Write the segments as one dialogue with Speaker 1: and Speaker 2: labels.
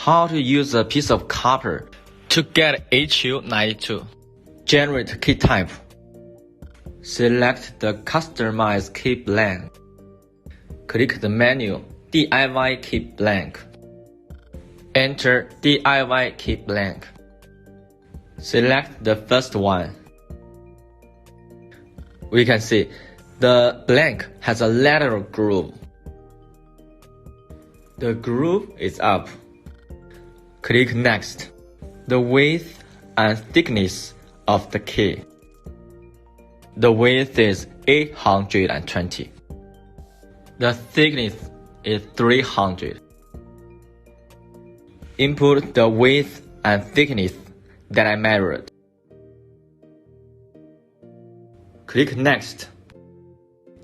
Speaker 1: How to use a piece of copper to get HU92. Generate key type. Select the Customize Key Blank. Click the menu DIY Key Blank. Enter DIY Key Blank. Select the first one. We can see the blank has a lateral groove. The groove is up. Click Next. The width and thickness of the key. The width is 820. The thickness is 300. Input the width and thickness that I measured. Click Next.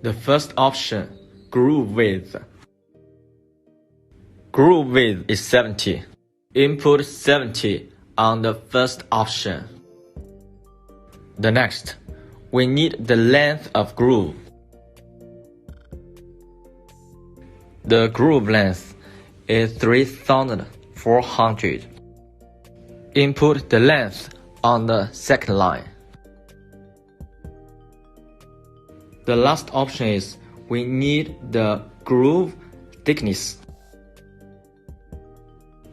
Speaker 1: The first option, groove width. Groove width is 70. Input 70 on the first option. The next, we need the length of groove. The groove length is 3,400. Input the length on the second line. The last option is we need the groove thickness.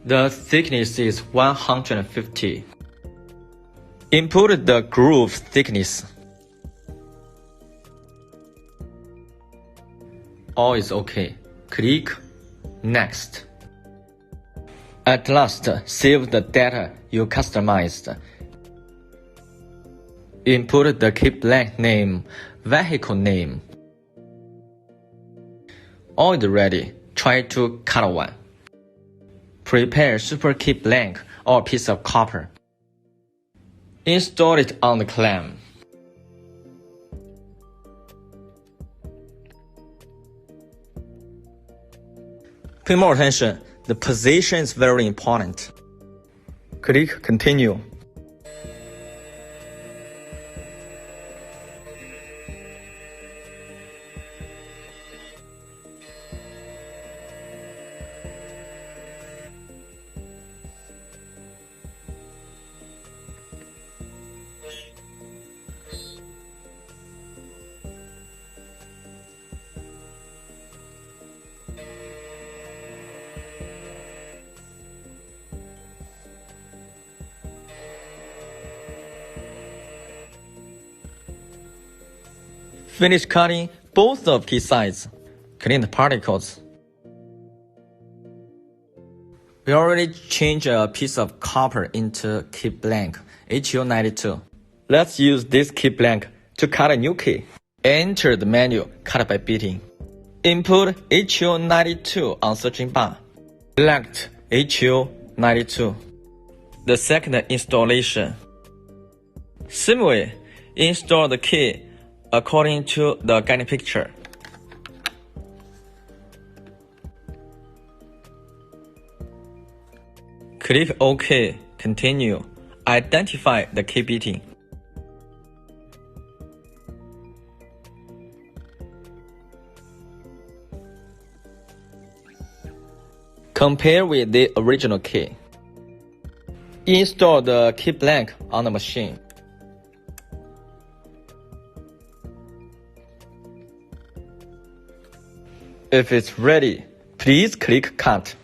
Speaker 1: The thickness is 150. Input the groove thickness. All is okay. Click Next. At last, save the data you customized. Input the key blank name, vehicle name. All is ready. Try to cut one. Prepare super key blank or piece of copper. Install it on the clamp. Pay more attention. The position is very important. Click Continue. Finish cutting both of key sides. Clean the particles. We already changed a piece of copper into key blank HU92. Let's use this key blank to cut a new key. Enter the menu Cut by Beating. Input HU92 on searching bar. Select HU92. The second installation. Similarly, install the key according to the guiding picture. Click OK, continue. Identify the key beating. Compare with the original key. Install the key blank on the machine. If it's ready, please click Cut.